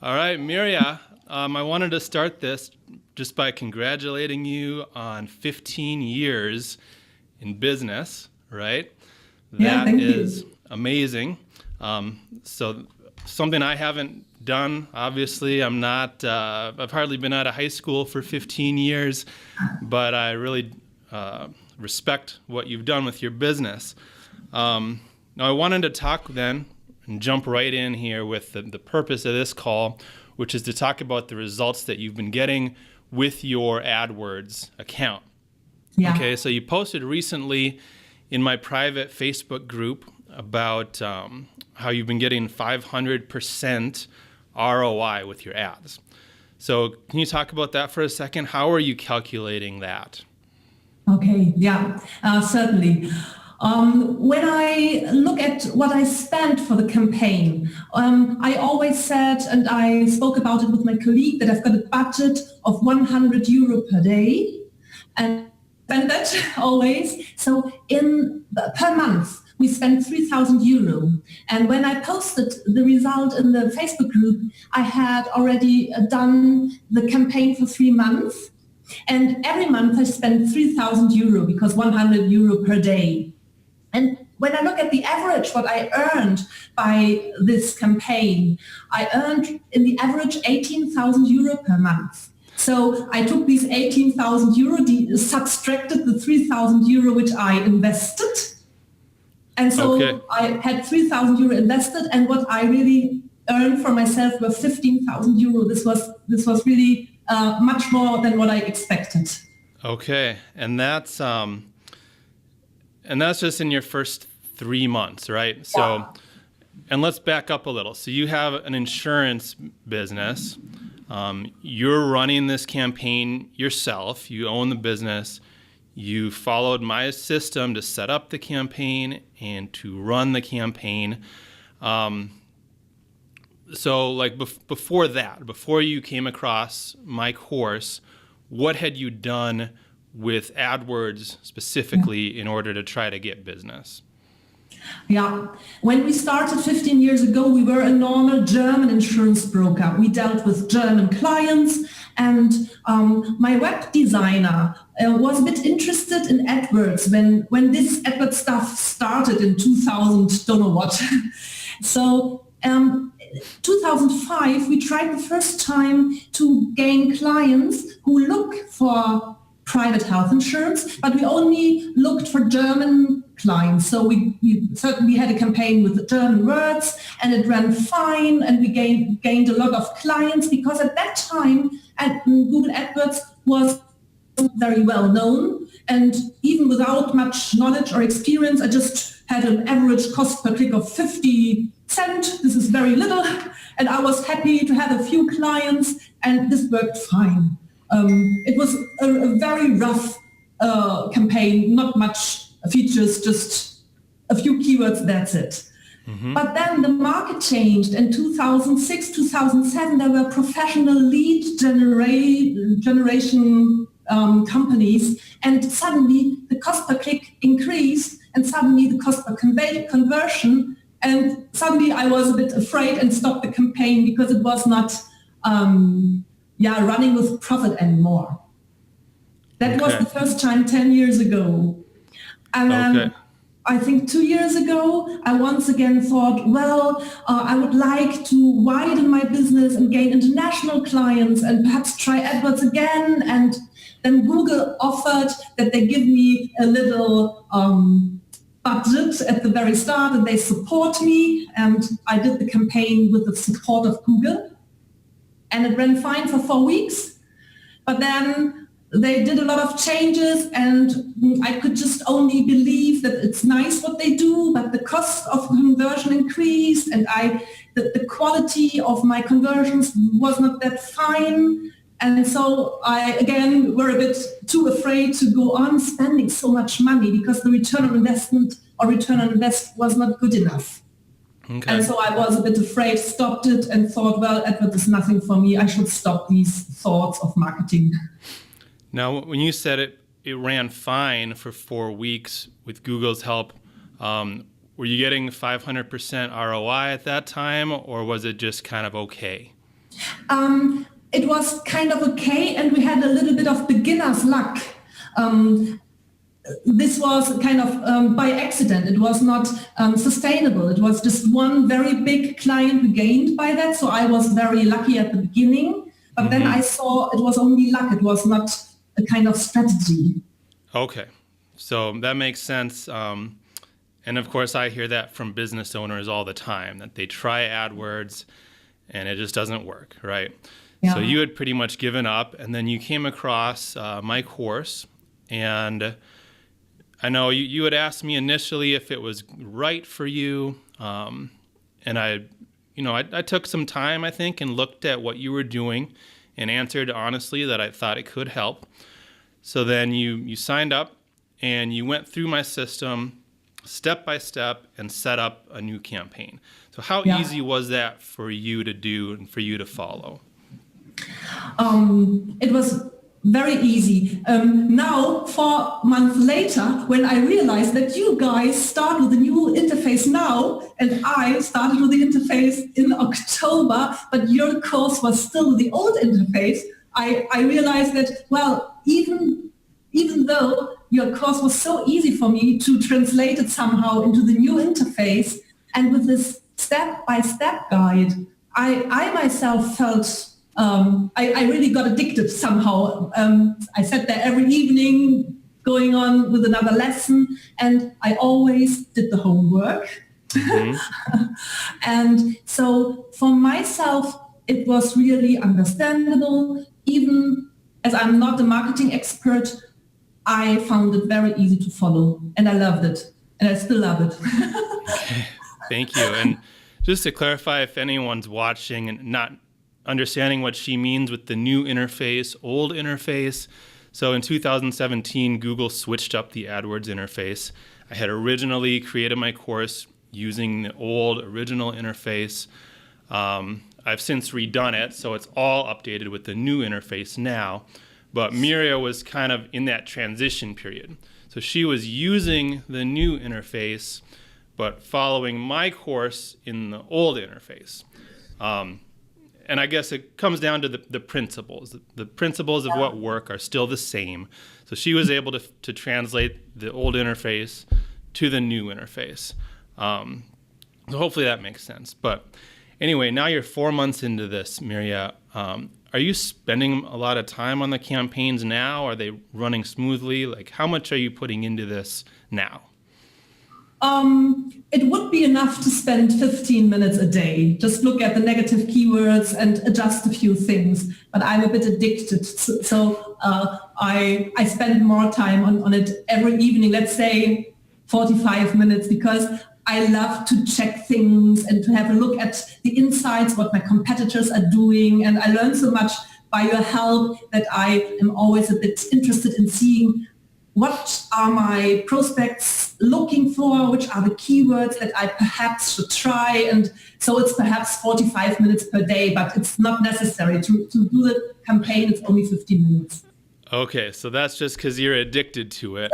All right, Mirja, I wanted to start this just by congratulating you on 15 years in business, right? Yeah, That thank is you. amazing. So something I haven't done, obviously, I've hardly been out of high school for 15 years, but I really respect what you've done with your business. Now, I wanted to talk then and jump right in here with the purpose of this call, which is to talk about the results that you've been getting with your AdWords account. Yeah. Okay, so you posted recently in my private Facebook group about how you've been getting 500% ROI with your ads. So can you talk about that for a second? How are you calculating that? Okay. Yeah, certainly. When I look at what I spent for the campaign, I always said, and I spoke about it with my colleague, that I've got a budget of 100 euro per day, and spend that always. So per month, we spent 3,000 euro. And when I posted the result in the Facebook group, I had already done the campaign for 3 months. And every month I spend 3,000 euro because 100 euro per day. And when I look at the average, what I earned by this campaign, I earned in the average 18,000 euro per month. So I took these 18,000 euro, subtracted the 3,000 euro which I invested. And so Okay. I had 3,000 euro invested, and what I really earned for myself were 15,000 euro. This was really much more than what I expected. Okay, and that's just in your first 3 months, right? So, Yeah. and let's back up a little. So you have an insurance business. You're running this campaign yourself. You own the business. You followed my system to set up the campaign and to run the campaign. So like before that, before you came across my course, what had you done with AdWords specifically in order to try to get business? Yeah. When we started 15 years ago, we were a normal German insurance broker. We dealt with German clients, and my web designer was a bit interested in AdWords when this AdWords stuff started in 2000, don't know what. So 2005, we tried the first time to gain clients who look for private health insurance, but we only looked for German clients. So we certainly had a campaign with the German words, and it ran fine, and we gained a lot of clients because at that time Google AdWords was very well known, and even without much knowledge or experience, I just had an average cost per click of 50 cents. This is very little, and I was happy to have a few clients, and this worked fine. It was a very rough campaign, not much features, just a few keywords, that's it. Mm-hmm. But then the market changed. In 2006, 2007, there were professional lead generation companies, and suddenly the cost per click increased, and suddenly the cost per conversion, and suddenly I was a bit afraid and stopped the campaign because it was not running with profit anymore. That was the first time 10 years ago. And then I think 2 years ago, I once again thought, I would like to widen my business and gain international clients and perhaps try AdWords again. And then Google offered that they give me a little budget at the very start and they support me. And I did the campaign with the support of Google. And it ran fine for 4 weeks. But then they did a lot of changes, and I could just only believe that it's nice what they do, but the cost of conversion increased, and the quality of my conversions was not that fine. And so I, again, were a bit too afraid to go on spending so much money because the return on investment or return on invest was not good enough. Okay. And so I was a bit afraid, stopped it, and thought, AdWords is nothing for me. I should stop these thoughts of marketing. Now, when you said it ran fine for 4 weeks with Google's help, were you getting 500% ROI at that time, or was it just kind of okay? It was kind of okay, and we had a little bit of beginner's luck. This was kind of by accident. It was not sustainable. It was just one very big client we gained by that. So I was very lucky at the beginning, but then I saw it was only luck. It was not a kind of strategy. Okay, so that makes sense. And of course, I hear that from business owners all the time, that they try AdWords and it just doesn't work, right? Yeah. So you had pretty much given up, and then you came across my course, and I know you had asked me initially if it was right for you, and I took some time, I think, and looked at what you were doing and answered honestly that I thought it could help. So then you signed up and you went through my system step by step and set up a new campaign. So how easy was that for you to do and for you to follow? It was very easy. Now, 4 months later, when I realized that you guys start with a new interface now, and I started with the interface in October, but your course was still the old interface, I realized that, well, even though your course was so easy for me to translate it somehow into the new interface, and with this step-by-step guide, I myself felt I really got addicted somehow. I sat there every evening going on with another lesson, and I always did the homework. And so for myself, it was really understandable. Even as I'm not a marketing expert, I found it very easy to follow, and I loved it, and I still love it. Okay. Thank you. And just to clarify, if anyone's watching and not understanding what she means with the new interface, old interface. So in 2017, Google switched up the AdWords interface. I had originally created my course using the old original interface. I've since redone it, so it's all updated with the new interface now. But Mirja was kind of in that transition period. So she was using the new interface, but following my course in the old interface. And I guess it comes down to the principles. The principles of what work are still the same. So she was able to translate the old interface to the new interface. So hopefully that makes sense. But anyway, now you're 4 months into this, Mirja. Are you spending a lot of time on the campaigns now? Are they running smoothly? Like, how much are you putting into this now? It would be enough to spend 15 minutes a day. Just look at the negative keywords and adjust a few things. But I'm a bit addicted, so I spend more time on it every evening. Let's say 45 minutes, because I love to check things and to have a look at the insights, what my competitors are doing, and I learn so much by your help that I am always a bit interested in seeing what are my prospects looking for, which are the keywords that I perhaps should try. And so it's perhaps 45 minutes per day, but it's not necessary to do the campaign. It's only 15 minutes. Okay, so that's just because you're addicted to it.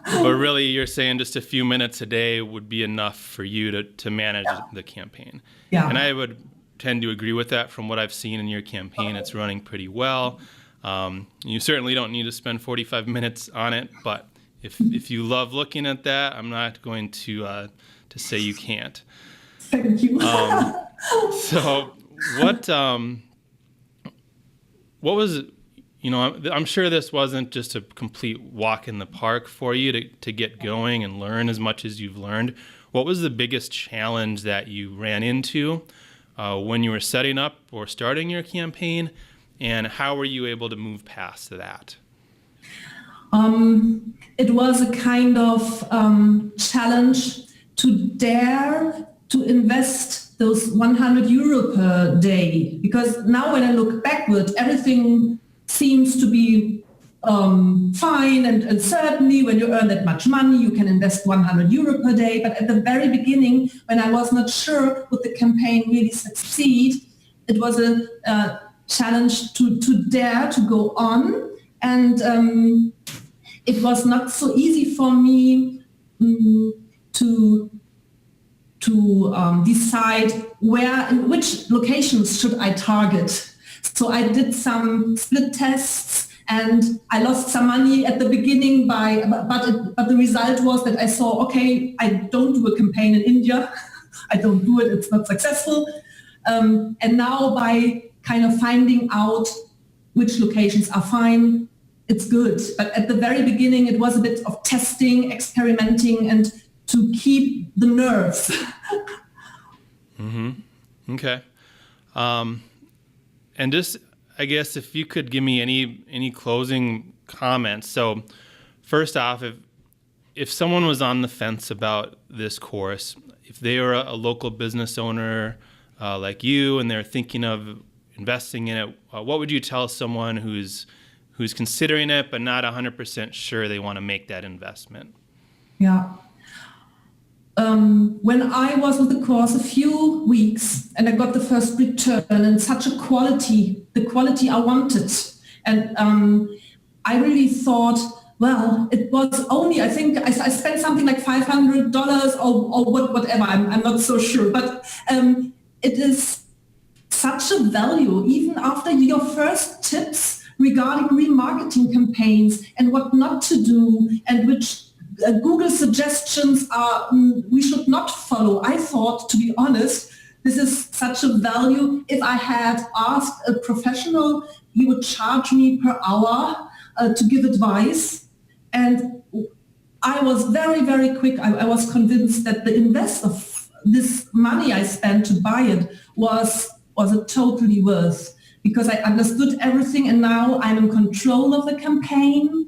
But really, you're saying just a few minutes a day would be enough for you to manage the campaign. Yeah. And I would tend to agree with that. From what I've seen in your campaign, it's running pretty well. You certainly don't need to spend 45 minutes on it, but if you love looking at that, I'm not going to say you can't. Thank you. So what was, I'm sure this wasn't just a complete walk in the park for you to get going and learn as much as you've learned. What was the biggest challenge that you ran into when you were setting up or starting your campaign? And how were you able to move past that? It was a kind of challenge to dare to invest those 100 euro per day. Because now when I look backward, everything seems to be fine. And certainly when you earn that much money, you can invest 100 euro per day. But at the very beginning, when I was not sure would the campaign really succeed, it was a challenge to dare to go on, and it was not so easy for me to decide in which locations should I target. So I did some split tests, and I lost some money at the beginning but the result was that I saw, okay, I don't do a campaign in India. I don't do it. It's not successful. And now by kind of finding out which locations are fine, it's good. But at the very beginning, it was a bit of testing, experimenting, and to keep the nerves. Okay. And just, I guess, if you could give me any closing comments. So first off, if someone was on the fence about this course, if they are a local business owner like you and they're thinking of investing in it, what would you tell someone who's considering it but not 100% sure they want to make that investment? Yeah. When I was with the course a few weeks and I got the first return and such a the quality I wanted. And I really thought, well, it was only, I think I spent something like $500 or whatever, I'm not so sure. But it is such a value, even after your first tips regarding remarketing campaigns and what not to do and which Google suggestions we should not follow. I thought, to be honest, this is such a value. If I had asked a professional, he would charge me per hour to give advice. And I was very, very quick. I was convinced that the invest of this money I spent to buy it was a totally worth, because I understood everything and now I'm in control of the campaign.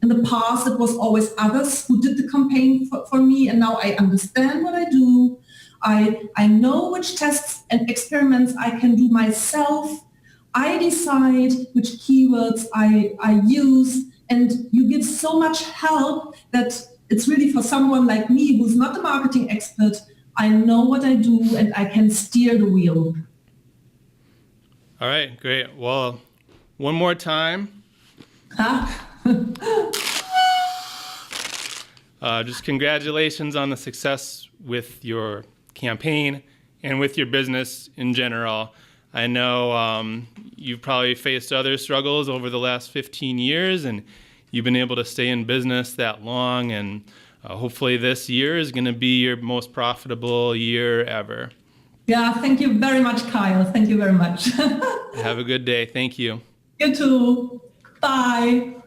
In the past, it was always others who did the campaign for me, and now I understand what I do. I know which tests and experiments I can do myself. I decide which keywords I use, and you give so much help that it's really for someone like me who's not a marketing expert. I know what I do and I can steer the wheel. All right, great. Well, one more time. Just congratulations on the success with your campaign and with your business in general. I know you've probably faced other struggles over the last 15 years, and you've been able to stay in business that long, and hopefully this year is going to be your most profitable year ever. Yeah, thank you very much, Kyle. Thank you very much. Have a good day. Thank you. You too. Bye.